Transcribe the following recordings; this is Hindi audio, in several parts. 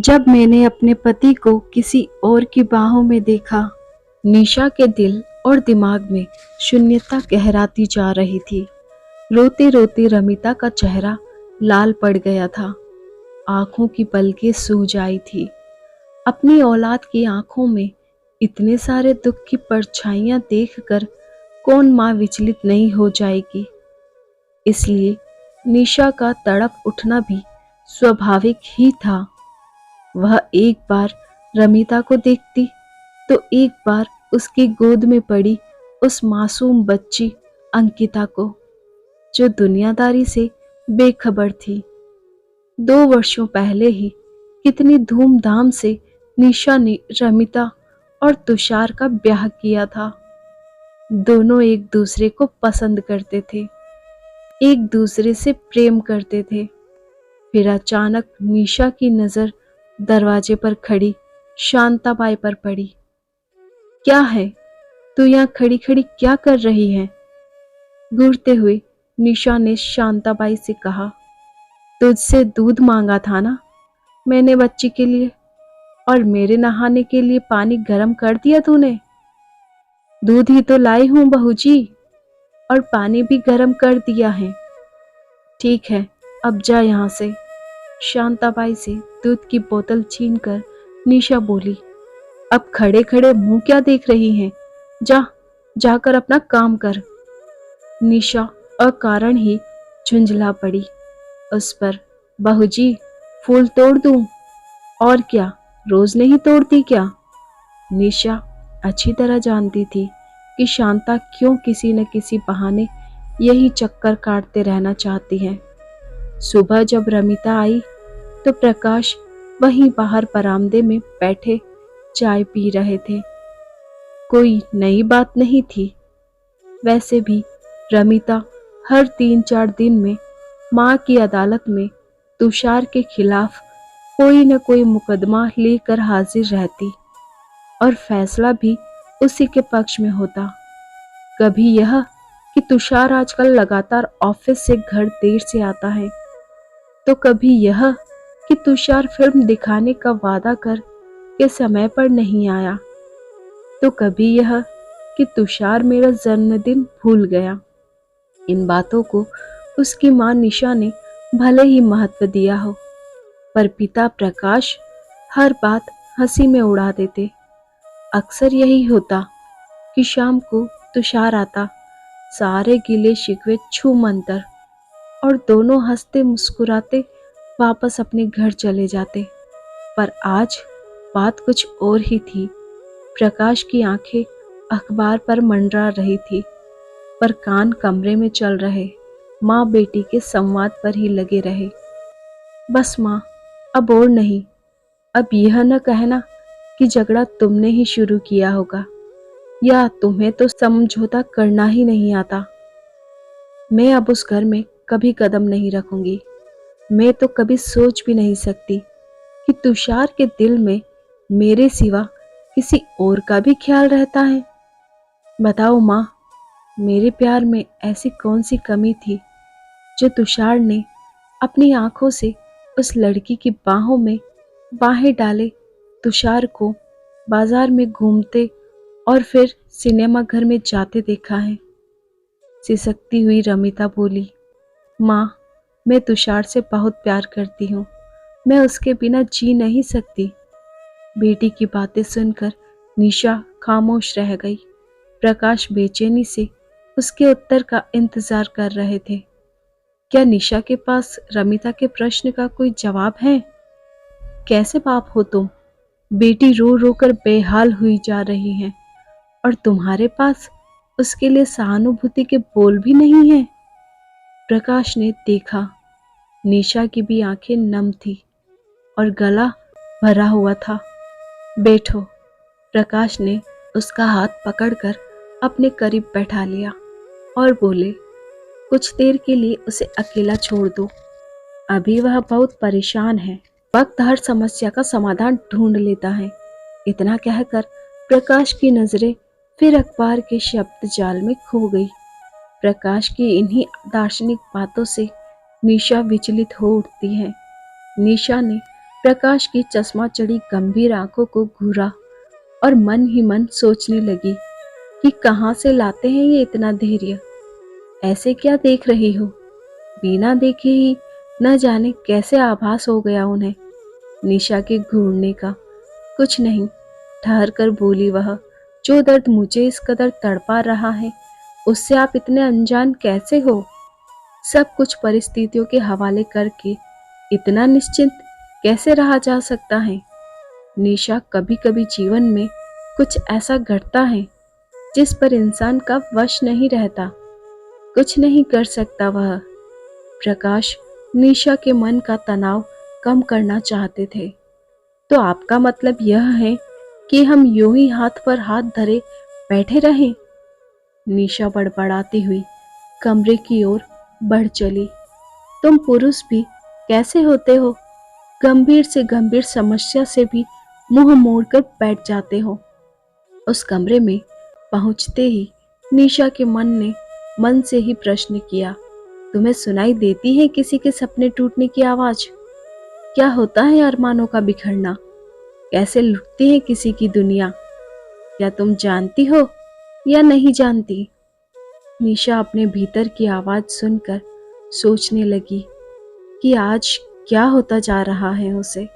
जब मैंने अपने पति को किसी और की बाहों में देखा, निशा के दिल और दिमाग में शून्यता गहराती जा रही थी। रोते रोते रमिता का चेहरा लाल पड़ गया था, आंखों की पलकें सूज आई थी। अपनी औलाद की आंखों में इतने सारे दुख की परछाइयां देखकर कौन माँ विचलित नहीं हो जाएगी। इसलिए निशा का तड़प उठना भी स्वाभाविक ही था। वह एक बार रमिता को देखती तो एक बार उसकी गोद में पड़ी उस मासूम बच्ची अंकिता को, जो दुनियादारी से बेखबर थी। 2 वर्षों पहले ही कितनी धूमधाम से निशा ने रमिता और तुषार का ब्याह किया था। दोनों एक दूसरे को पसंद करते थे, एक दूसरे से प्रेम करते थे। फिर अचानक निशा की नजर दरवाजे पर खड़ी शांताबाई पर पड़ी। क्या है, तू यहाँ खड़ी खड़ी क्या कर रही है? घूरते हुए निशा ने शांताबाई से कहा, तुझसे दूध मांगा था ना मैंने बच्ची के लिए, और मेरे नहाने के लिए पानी गर्म कर दिया तूने। दूध ही तो लाई हूं बहू जी, और पानी भी गर्म कर दिया है। ठीक है, अब जा यहाँ से। शांताबाई से दूध की बोतल छीनकर निशा बोली, अब खड़े खड़े मुंह क्या देख रही हैं? जाकर अपना काम कर। निशा अकारण ही झुंझला पड़ी उस पर। बहू जी, फूल तोड़ दूं? और क्या, रोज नहीं तोड़ती क्या? निशा अच्छी तरह जानती थी कि शांता क्यों किसी न किसी बहाने यही चक्कर काटते रहना चाहती है। सुबह जब रमिता आई तो प्रकाश वहीं बाहर बरामदे में बैठे चाय पी रहे थे। कोई नई बात नहीं थी। वैसे भी रमिता हर 3-4 दिन में मां की अदालत में तुषार के खिलाफ कोई न कोई मुकदमा लेकर हाजिर रहती, और फैसला भी उसी के पक्ष में होता। कभी यह कि तुषार आजकल लगातार ऑफिस से घर देर से आता है, तो कभी यह कि तुषार फिल्म दिखाने का वादा कर के समय पर नहीं आया, तो कभी यह कि तुषार मेरा जन्मदिन भूल गया। इन बातों को उसकी मां निशा ने भले ही महत्व दिया हो, पर पिता प्रकाश हर बात हंसी में उड़ा देते। अक्सर यही होता कि शाम को तुषार आता, सारे गिले शिकवे छू मंतर, और दोनों हंसते मुस्कुराते वापस अपने घर चले जाते। पर आज बात कुछ और ही थी। प्रकाश की आंखें अखबार पर मंडरा रही थी, पर कान कमरे में चल रहे माँ बेटी के संवाद पर ही लगे रहे। बस माँ, अब और नहीं। अब यह न कहना कि झगड़ा तुमने ही शुरू किया होगा, या तुम्हें तो समझौता करना ही नहीं आता। मैं अब उस घर में कभी कदम नहीं रखूंगी। मैं तो कभी सोच भी नहीं सकती कि तुषार के दिल में मेरे सिवा किसी और का भी ख्याल रहता है। बताओ माँ, मेरे प्यार में ऐसी कौन सी कमी थी जो तुषार ने अपनी आंखों से उस लड़की की बाहों में बाहें डाले तुषार को बाजार में घूमते और फिर सिनेमा घर में जाते देखा है? सिसकती हुई रमिता बोली, माँ, मैं तुषार से बहुत प्यार करती हूँ। मैं उसके बिना जी नहीं सकती। बेटी की बातें सुनकर निशा खामोश रह गई। प्रकाश बेचैनी से उसके उत्तर का इंतजार कर रहे थे। क्या निशा के पास रमिता के प्रश्न का कोई जवाब है? कैसे बाप हो तुम? बेटी रो रो कर बेहाल हुई जा रही है, और तुम्हारे पास उसके लिए सहानुभूति के बोल भी नहीं है। प्रकाश ने देखा, निशा की भी आंखें नम थी और गला भरा हुआ था। बैठो। प्रकाश ने उसका हाथ पकड़कर अपने करीब बैठा लिया और बोले, कुछ देर के लिए उसे अकेला छोड़ दो। अभी वह बहुत परेशान है। वक्त हर समस्या का समाधान ढूंढ लेता है। इतना कहकर प्रकाश की नजरें फिर अखबार के शब्द जाल में खो गई। प्रकाश की इन्हीं दार्शनिक बातों से निशा विचलित हो उठती है। निशा ने प्रकाश की चश्मा चढ़ी गंभीर आंखों को घूरा और मन ही मन सोचने लगी कि कहाँ से लाते हैं ये इतना धैर्य। ऐसे क्या देख रही हो? बिना देखे ही न जाने कैसे आभास हो गया उन्हें निशा के घूरने का। कुछ नहीं, ठहर कर बोली वह। जो दर्द मुझे इस कदर तड़पा रहा है उससे आप इतने अनजान कैसे हो? सब कुछ परिस्थितियों के हवाले करके इतना निश्चिंत कैसे रहा जा सकता है? निशा, कभी कभी जीवन में कुछ ऐसा घटता है जिस पर इंसान का वश नहीं रहता, कुछ नहीं कर सकता वह। प्रकाश निशा के मन का तनाव कम करना चाहते थे। तो आपका मतलब यह है कि हम यूं ही हाथ पर हाथ धरे बैठे रहें? निशा बड़बड़ाती हुई कमरे की ओर बढ़ चली। तुम पुरुष भी कैसे होते हो? गंभीर से गंभीर समस्या से भी मुंह मोड़कर बैठ जाते हो। उस कमरे में पहुंचते ही निशा के मन ने मन से ही प्रश्न किया, तुम्हें सुनाई देती है किसी के सपने टूटने की आवाज? क्या होता है अरमानों का बिखरना? कैसे लुटती है किसी की दुनिया? क्या तुम जानती हो या नहीं जानती? निशा अपने भीतर की आवाज सुनकर सोचने लगी कि आज क्या होता जा रहा है उसे।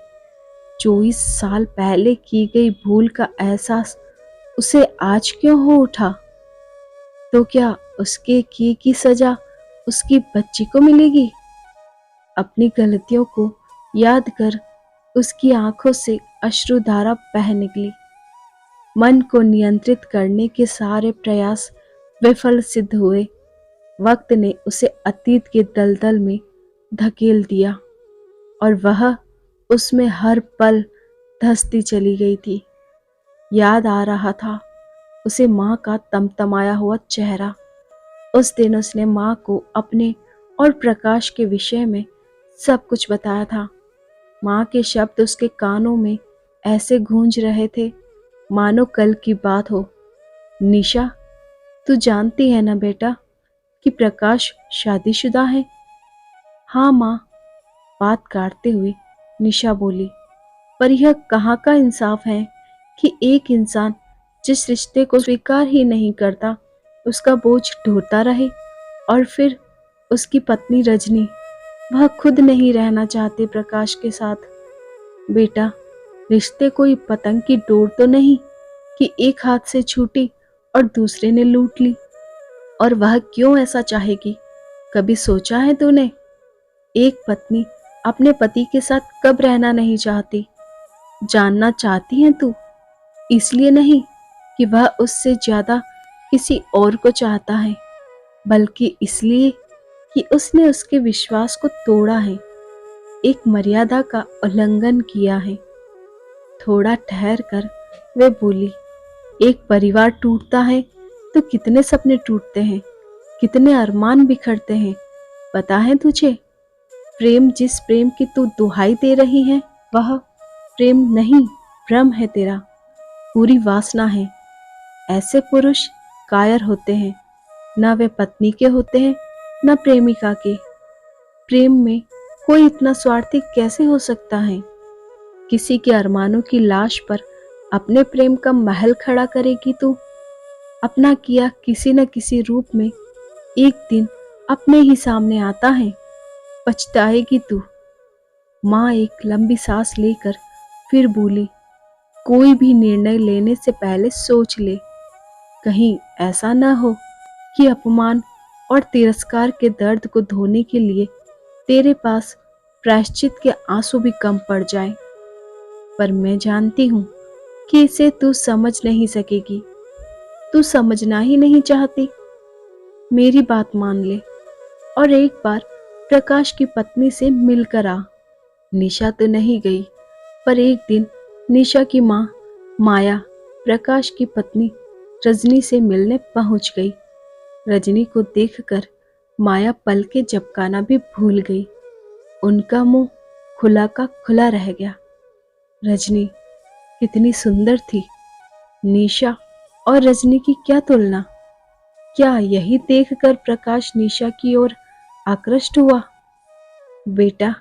24 साल पहले की गई भूल का एहसास उसे आज क्यों हो उठा? तो क्या उसके किए की सजा उसकी बच्ची को मिलेगी? अपनी गलतियों को याद कर उसकी आंखों से अश्रुधारा बह निकली। मन को नियंत्रित करने के सारे प्रयास विफल सिद्ध हुए। वक्त ने उसे अतीत के दलदल में धकेल दिया और वह उसमें हर पल धंसती चली गई थी। याद आ रहा था उसे माँ का तमतमाया हुआ चेहरा। उस दिन उसने माँ को अपने और प्रकाश के विषय में सब कुछ बताया था। माँ के शब्द उसके कानों में ऐसे गूंज रहे थे मानो कल की बात हो। निशा, तू जानती है ना बेटा कि प्रकाश शादीशुदा है? हाँ माँ, बात काटते हुए निशा बोली। पर यह कहाँ का इंसाफ है कि एक इंसान जिस रिश्ते को स्वीकार ही नहीं करता उसका बोझ ढोता रहे, और फिर उसकी पत्नी रजनी, वह खुद नहीं रहना चाहती प्रकाश के साथ। बेटा, रिश्ते कोई पतंग की डोर तो नहीं कि एक हाथ से छूटी और दूसरे ने लूट ली। और वह क्यों ऐसा चाहेगी? कभी सोचा है तूने? एक पत्नी अपने पति के साथ कब रहना नहीं चाहती? जानना चाहती है तू? इसलिए नहीं कि वह उससे ज्यादा किसी और को चाहता है, बल्कि इसलिए कि उसने उसके विश्वास को तोड़ा है, एक मर्यादा का उल्लंघन किया है। थोड़ा ठहर कर वे बोली, एक परिवार टूटता है तो कितने सपने टूटते हैं, कितने अरमान बिखरते हैं, पता है तुझे? प्रेम, जिस प्रेम की तू दुहाई दे रही है, वह प्रेम नहीं, भ्रम है तेरा, पूरी वासना है। ऐसे पुरुष कायर होते हैं, न वे पत्नी के होते हैं न प्रेमिका के। प्रेम में कोई इतना स्वार्थी कैसे हो सकता है? किसी के अरमानों की लाश पर अपने प्रेम का महल खड़ा करेगी तू? अपना किया किसी न किसी रूप में एक दिन अपने ही सामने आता है, पछताएगी तू। माँ एक लंबी सांस लेकर फिर बोली, कोई भी निर्णय लेने से पहले सोच ले, कहीं ऐसा न हो कि अपमान और तिरस्कार के दर्द को धोने के लिए तेरे पास प्रायश्चित के आंसू भी कम पड़ जाए। पर मैं जानती हूँ कि इसे तू समझ नहीं सकेगी। तू समझना ही नहीं चाहती। मेरी बात मान ले और एक बार प्रकाश की पत्नी से मिलकर आ। निशा तो नहीं गई, पर एक दिन निशा की माँ माया प्रकाश की पत्नी रजनी से मिलने पहुंच गई। रजनी को देखकर माया पल के झपकाना भी भूल गई। उनका मुंह खुला का खुला रह गया। रजनी कितनी सुंदर थी। निशा और रजनी की क्या तुलना। क्या यही देखकर प्रकाश निशा की ओर आकृष्ट हुआ? बेटा,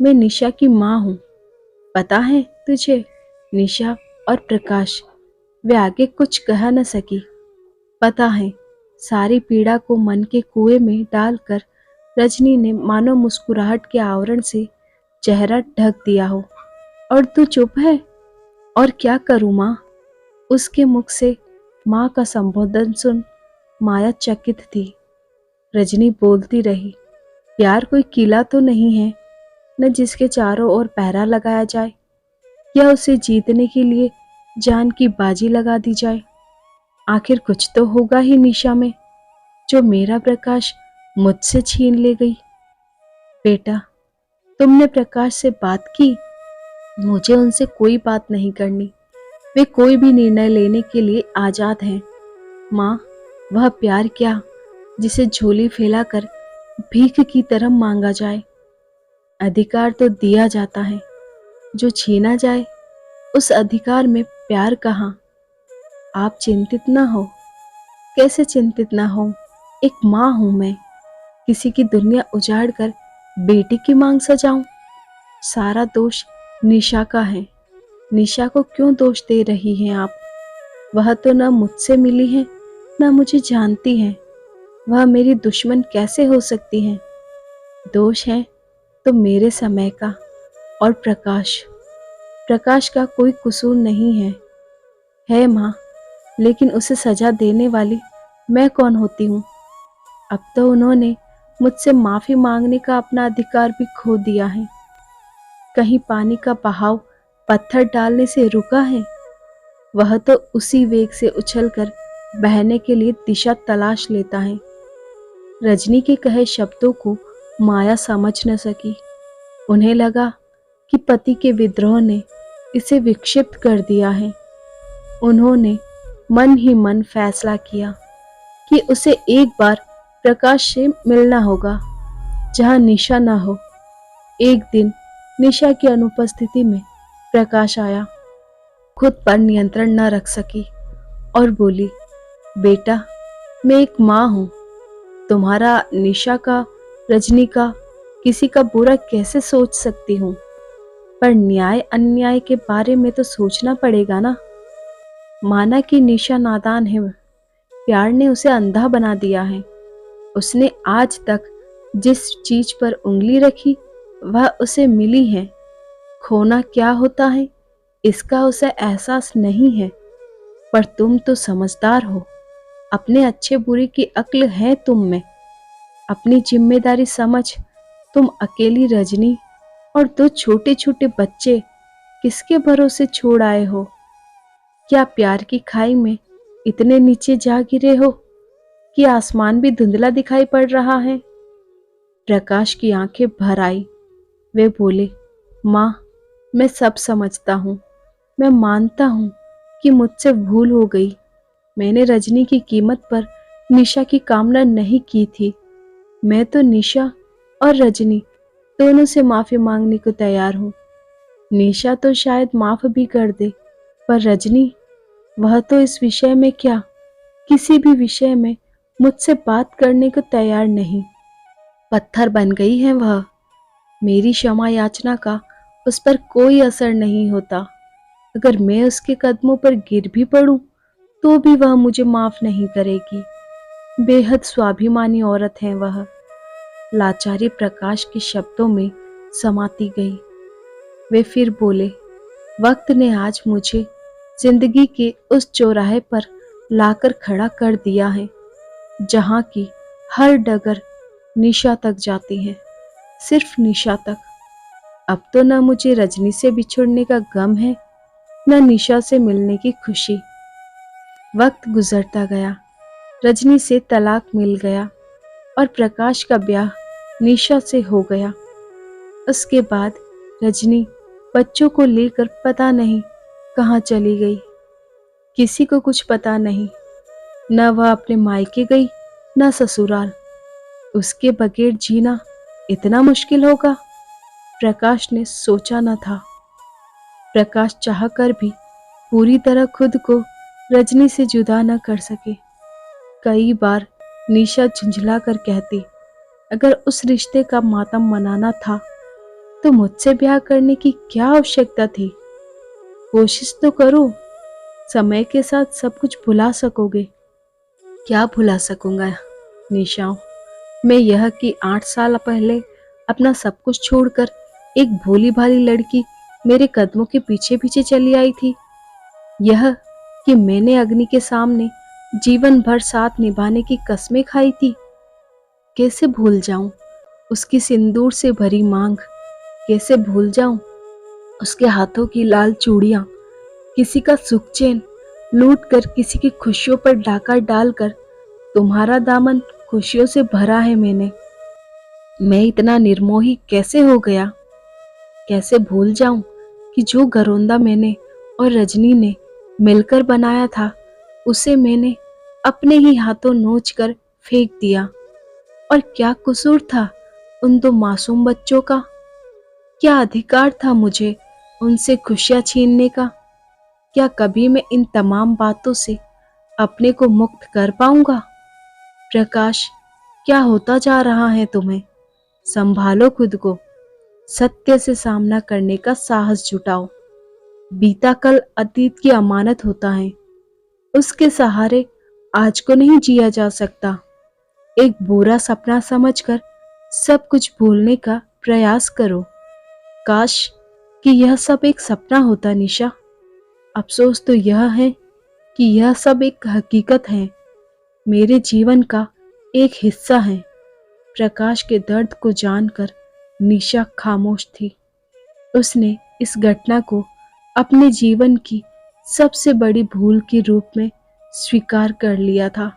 मैं निशा की माँ हूँ। पता है तुझे, निशा और प्रकाश, वे आगे कुछ कह न सकी। पता है, सारी पीड़ा को मन के कुएं में डालकर रजनी ने मानो मुस्कुराहट के आवरण से चेहरा ढक दिया हो। और तू चुप है? और क्या करूँ माँ? उसके मुख से माँ का संबोधन सुन माया चकित थी। रजनी बोलती रही, प्यार कोई किला तो नहीं है न जिसके चारों ओर पहरा लगाया जाए या उसे जीतने के लिए जान की बाजी लगा दी जाए। आखिर कुछ तो होगा ही निशा में जो मेरा प्रकाश मुझसे छीन ले गई। बेटा, तुमने प्रकाश से बात की? मुझे उनसे कोई बात नहीं करनी। वे कोई भी निर्णय लेने के लिए आजाद हैं। माँ, वह प्यार क्या जिसे झोली फैलाकर भीख की तरह मांगा जाए। अधिकार तो दिया जाता है, जो छीना जाए उस अधिकार में प्यार कहाँ। आप चिंतित ना हो। कैसे चिंतित ना हो? एक माँ हूं मैं। किसी की दुनिया उजाड़ कर बेटी की मांग सजाऊं? सारा दोष निशा का है। निशा को क्यों दोष दे रही हैं आप? वह तो न मुझसे मिली है न मुझे जानती है। वह मेरी दुश्मन कैसे हो सकती है? दोष है तो मेरे समय का और प्रकाश का कोई कसूर नहीं है माँ, लेकिन उसे सजा देने वाली मैं कौन होती हूँ? अब तो उन्होंने मुझसे माफी मांगने का अपना अधिकार भी खो दिया है। कहीं पानी का बहाव पत्थर डालने से रुका है? वह तो उसी वेग से उछलकर बहने के लिए दिशा तलाश लेता है। रजनी के कहे शब्दों को माया समझ न सकी। उन्हें लगा कि पति के विद्रोह ने इसे विक्षिप्त कर दिया है। उन्होंने मन ही मन फैसला किया कि उसे एक बार प्रकाश से मिलना होगा जहां निशा न हो। एक दिन निशा की अनुपस्थिति में प्रकाश आया। खुद पर नियंत्रण न रख सकी और बोली, बेटा, मैं एक माँ हूँ। तुम्हारा, निशा का, रजनी का, किसी का बुरा कैसे सोच सकती हूँ? पर न्याय अन्याय के बारे में तो सोचना पड़ेगा ना। माना कि निशा नादान है, प्यार ने उसे अंधा बना दिया है। उसने आज तक जिस चीज पर उंगली रखी वह उसे मिली है। खोना क्या होता है इसका उसे एहसास नहीं है। पर तुम तो समझदार हो। अपने अच्छे बुरे की अक्ल है तुम में। अपनी जिम्मेदारी समझ तुम अकेली रजनी और दो छोटे छोटे बच्चे किसके भरोसे छोड़ आए हो? क्या प्यार की खाई में इतने नीचे जा गिरे हो कि आसमान भी धुंधला दिखाई पड़ रहा है? प्रकाश की आंखें भर आई। वे बोले, माँ, मैं सब समझता हूँ। मैं मानता हूँ कि मुझसे भूल हो गई। मैंने रजनी की कीमत पर निशा की कामना नहीं की थी। मैं तो निशा और रजनी दोनों से माफी मांगने को तैयार हूँ। निशा तो शायद माफ भी कर दे, पर रजनी, वह तो इस विषय में क्या, किसी भी विषय में मुझसे बात करने को तैयार नहीं। पत्थर बन गई है वह। मेरी क्षमा याचना का उस पर कोई असर नहीं होता। अगर मैं उसके कदमों पर गिर भी पड़ूं, तो भी वह मुझे माफ नहीं करेगी। बेहद स्वाभिमानी औरत है वह। लाचारी प्रकाश के शब्दों में समाती गई। वे फिर बोले, वक्त ने आज मुझे जिंदगी के उस चौराहे पर लाकर खड़ा कर दिया है जहां की हर डगर निशा तक जाती है, सिर्फ निशा तक। अब तो न मुझे रजनी से बिछुड़ने का गम है न निशा से मिलने की खुशी। वक्त गुजरता गया। रजनी से तलाक मिल गया और प्रकाश का ब्याह निशा से हो गया। उसके बाद रजनी बच्चों को लेकर पता नहीं कहाँ चली गई। किसी को कुछ पता नहीं। न वह अपने मायके गई न ससुराल। उसके बगैर जीना इतना मुश्किल होगा, प्रकाश ने सोचा न था। प्रकाश चाहकर भी पूरी तरह खुद को रजनी से जुदा न कर सके। कई बार निशा झुंझला कर कहती, अगर उस रिश्ते का मातम मनाना था तो मुझसे ब्याह करने की क्या आवश्यकता थी? कोशिश तो करो, समय के साथ सब कुछ भुला सकोगे। क्या भुला सकूंगा निशाओं? मैं यह कि 8 साल पहले अपना सब कुछ छोड़कर एक भोली भाली लड़की मेरे कदमों के पीछे पीछे चली आई थी। यह कि मैंने अग्नि के सामने जीवन भर साथ निभाने की कस्में खाई थी। कैसे भूल जाऊं उसकी सिंदूर से भरी मांग? कैसे भूल जाऊं उसके हाथों की लाल चूड़ियां? किसी का सुख चैन लूट कर, किसी की खुशियों पर डाका डालकर तुम्हारा दामन खुशियों से भरा है मैंने। मैं इतना निर्मोही कैसे हो गया? कैसे भूल जाऊं कि जो घरौंदा मैंने और रजनी ने मिलकर बनाया था, उसे मैंने अपने ही हाथों नोच कर फेंक दिया। और क्या कसूर था उन दो मासूम बच्चों का? क्या अधिकार था मुझे उनसे खुशियां छीनने का? क्या कभी मैं इन तमाम बातों से अपने को मुक्त कर पाऊंगा? प्रकाश, क्या होता जा रहा है तुम्हें? संभालो खुद को, सत्य से सामना करने का साहस जुटाओ। बीता कल अतीत की अमानत होता है, उसके सहारे आज को नहीं जिया जा सकता। एक बुरा सपना समझकर सब कुछ भूलने का प्रयास करो। काश कि यह सब एक सपना होता निशा। अफसोस तो यह है कि यह सब एक हकीकत है, मेरे जीवन का एक हिस्सा है। प्रकाश के दर्द को जानकर निशा खामोश थी। उसने इस घटना को अपने जीवन की सबसे बड़ी भूल के रूप में स्वीकार कर लिया था।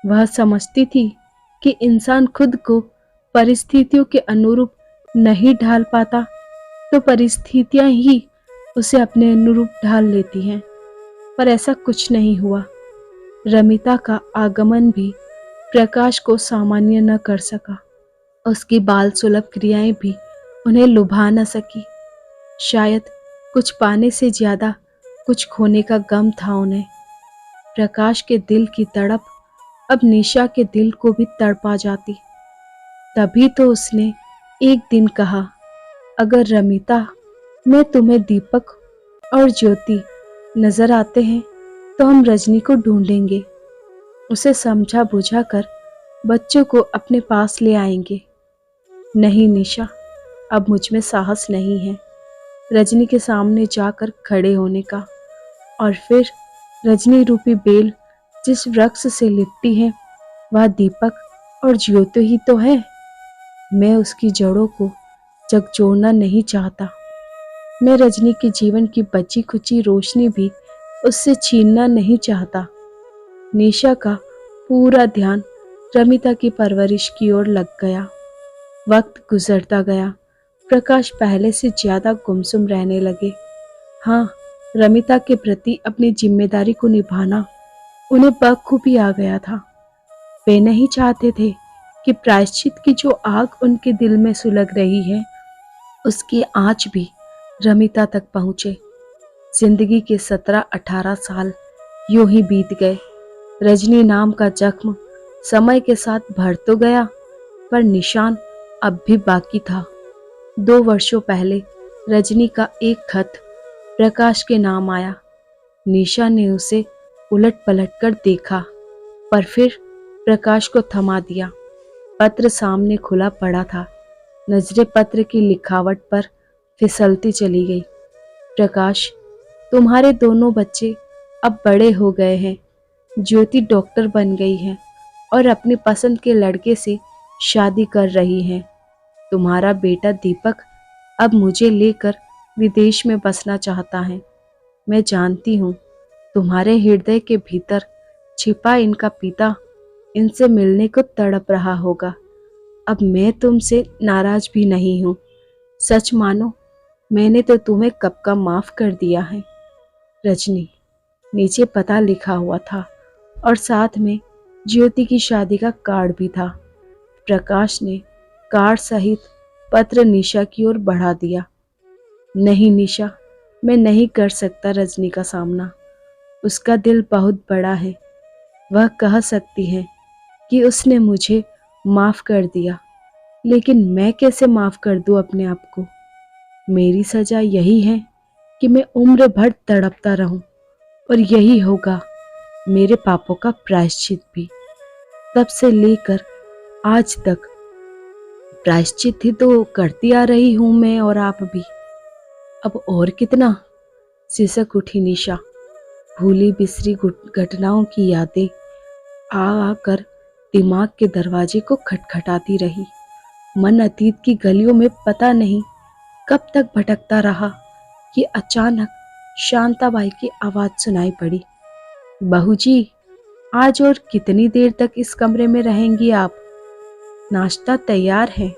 वह समझती थी कि इंसान खुद को परिस्थितियों के अनुरूप नहीं ढाल पाता, तो परिस्थितियां ही उसे अपने अनुरूप ढाल लेती हैं। पर ऐसा कुछ नहीं हुआ। रमिता का आगमन भी प्रकाश को सामान्य न कर सका। उसकी बाल सुलभ क्रियाएं भी उन्हें लुभा न सकी। शायद कुछ पाने से ज्यादा कुछ खोने का गम था उन्हें। प्रकाश के दिल की तड़प अब निशा के दिल को भी तड़पा जाती। तभी तो उसने एक दिन कहा, अगर रमिता, मैं तुम्हें दीपक और ज्योति नजर आते हैं तो हम रजनी को ढूंढेंगे, उसे समझा बुझा कर बच्चों को अपने पास ले आएंगे। नहीं निशा, अब मुझ में साहस नहीं है रजनी के सामने जाकर खड़े होने का। और फिर रजनी रूपी बेल जिस वृक्ष से लिपटी है, वह दीपक और ज्योति ही तो है। मैं उसकी जड़ों को झकझोरना नहीं चाहता। मैं रजनी के जीवन की बची खुची रोशनी भी उससे छीनना नहीं चाहता। निशा का पूरा ध्यान रमिता की परवरिश की ओर लग गया। वक्त गुजरता गया। प्रकाश पहले से ज्यादा गुमसुम रहने लगे। हाँ, रमिता के प्रति अपनी जिम्मेदारी को निभाना उन्हें बखूबी आ गया था। वे नहीं चाहते थे कि प्रायश्चित की जो आग उनके दिल में सुलग रही है, उसकी आंच भी रमिता तक पहुंचे। जिंदगी के 17-18 साल यूं ही बीत गए। रजनी नाम का जख्म समय के साथ भर तो गया, पर निशान अब भी बाकी था। 2 वर्षों पहले रजनी का एक खत प्रकाश के नाम आया। निशा ने उसे उलट पलट कर देखा, पर फिर प्रकाश को थमा दिया। पत्र सामने खुला पड़ा था। नजरें पत्र की लिखावट पर फिसलती चली गई। प्रकाश, तुम्हारे दोनों बच्चे अब बड़े हो गए हैं। ज्योति डॉक्टर बन गई है और अपनी पसंद के लड़के से शादी कर रही है। तुम्हारा बेटा दीपक अब मुझे लेकर विदेश में बसना चाहता है। मैं जानती हूँ तुम्हारे हृदय के भीतर छिपा इनका पिता इनसे मिलने को तड़प रहा होगा। अब मैं तुमसे नाराज भी नहीं हूँ। सच मानो, मैंने तो तुम्हें कब का माफ कर दिया है। रजनी। नीचे पता लिखा हुआ था और साथ में ज्योति की शादी का कार्ड भी था। प्रकाश ने कार्ड सहित पत्र निशा की ओर बढ़ा दिया। नहीं निशा, मैं नहीं कर सकता रजनी का सामना। उसका दिल बहुत बड़ा है। वह कह सकती है कि उसने मुझे माफ कर दिया, लेकिन मैं कैसे माफ कर दूं अपने आप को? मेरी सजा यही है कि मैं उम्र भर तड़पता रहूं, और यही होगा मेरे पापों का प्रायश्चित भी। तब से लेकर आज तक प्रायश्चित ही तो करती आ रही हूं मैं और आप भी। अब और कितना। सिसक उठी निशा। भूली बिसरी घटनाओं की यादें आ आकर दिमाग के दरवाजे को खटखटाती रही। मन अतीत की गलियों में पता नहीं कब तक भटकता रहा कि अचानक शांताबाई की आवाज सुनाई पड़ी। बहू जी, आज और कितनी देर तक इस कमरे में रहेंगी आप? नाश्ता तैयार है।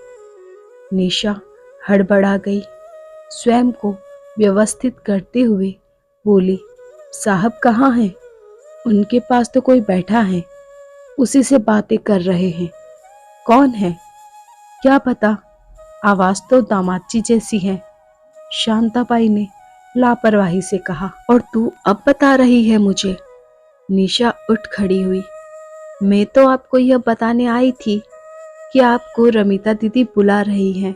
निशा हड़बड़ा गई। स्वयं को व्यवस्थित करते हुए बोली, साहब कहाँ हैं? उनके पास तो कोई बैठा है, उसी से बातें कर रहे हैं। कौन है? क्या पता, आवाज तो दामाद जी जैसी है। शांताबाई ने लापरवाही से कहा। और तू अब बता रही है मुझे? निशा उठ खड़ी हुई। मैं तो आपको यह बताने आई थी कि आपको रमिता दीदी बुला रही हैं।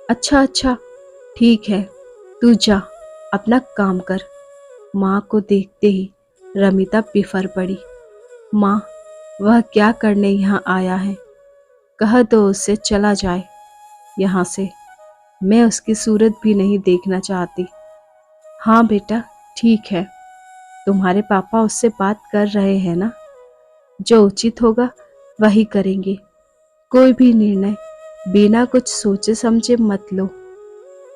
अच्छा अच्छा, ठीक है, तू जा, अपना काम कर। माँ को देखते ही रमिता बिफर पड़ी। माँ, वह क्या करने यहाँ आया है? कह दो उससे चला जाए यहाँ से। मैं उसकी सूरत भी नहीं देखना चाहती। हाँ बेटा, ठीक है, तुम्हारे पापा उससे बात कर रहे हैं ना? जो उचित होगा वही करेंगे। कोई भी निर्णय बिना कुछ सोचे समझे मत लो।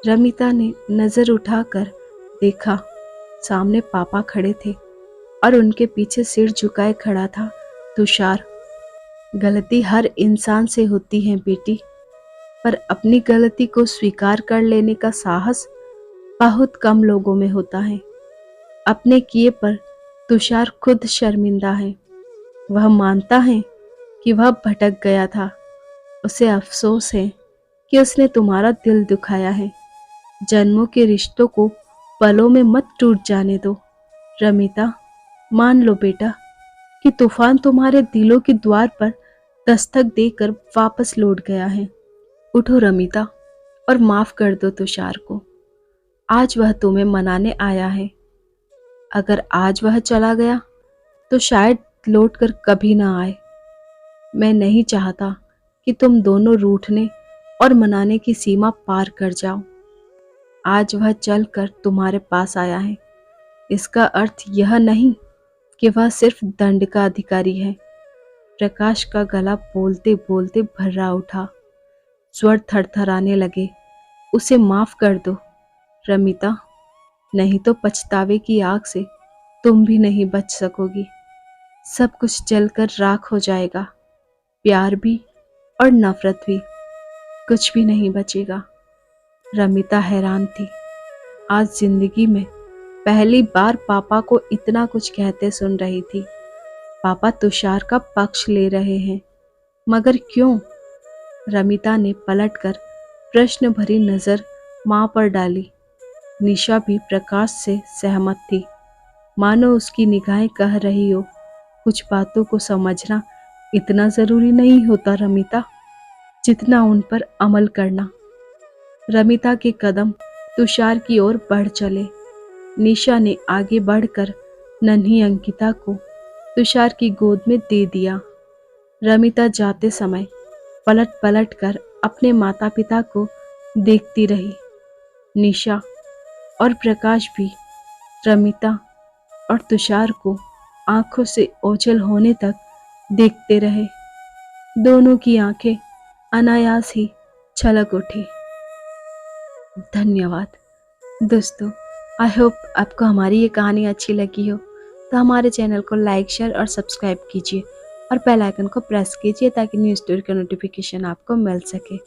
रमिता ने नजर उठाकर देखा, सामने पापा खड़े थे और उनके पीछे सिर झुकाए खड़ा था तुषार। गलती हर इंसान से होती है बेटी, पर अपनी गलती को स्वीकार कर लेने का साहस बहुत कम लोगों में होता है। अपने किए पर तुषार खुद शर्मिंदा है। वह मानता है कि वह भटक गया था। उसे अफसोस है कि उसने तुम्हारा दिल दुखाया है। जन्मों के रिश्तों को पलों में मत टूट जाने दो। रमिता, मान लो बेटा कि तूफान तुम्हारे दिलों के द्वार पर दस्तक देकर वापस लौट गया है। उठो रमिता, और माफ कर दो तुषार को। आज वह तुम्हें मनाने आया है। अगर आज वह चला गया तो शायद लौटकर कभी ना आए। मैं नहीं चाहता कि तुम दोनों रूठने और मनाने की सीमा पार कर जाओ। आज वह चलकर तुम्हारे पास आया है, इसका अर्थ यह नहीं कि वह सिर्फ दंड का अधिकारी है। प्रकाश का गला बोलते बोलते भर्रा उठा। स्वर थरथराने लगे। उसे माफ कर दो रमिता, नहीं तो पछतावे की आग से तुम भी नहीं बच सकोगी। सब कुछ जलकर राख हो जाएगा, प्यार भी और नफरत भी। कुछ भी नहीं बचेगा। रमिता हैरान थी। आज जिंदगी में पहली बार पापा को इतना कुछ कहते सुन रही थी। पापा तुषार का पक्ष ले रहे हैं, मगर क्यों? रमिता ने पलटकर प्रश्न भरी नजर मां पर डाली। निशा भी प्रकाश से सहमत थी। मानो उसकी निगाहें कह रही हो, कुछ बातों को समझना इतना जरूरी नहीं होता रमिता, जितना उन पर अमल करना। रमिता के कदम तुषार की ओर बढ़ चले। निशा ने आगे बढ़कर नन्ही अंकिता को तुषार की गोद में दे दिया। रमिता जाते समय पलट पलट कर अपने माता पिता को देखती रही। निशा और प्रकाश भी रमिता और तुषार को आंखों से ओझल होने तक देखते रहे। दोनों की आंखें अनायास ही छलक उठी। धन्यवाद दोस्तों। आई होप आपको हमारी ये कहानी अच्छी लगी हो, तो हमारे चैनल को लाइक, शेयर और सब्सक्राइब कीजिए और बेल आइकन को प्रेस कीजिए ताकि न्यू स्टोरी का नोटिफिकेशन आपको मिल सके।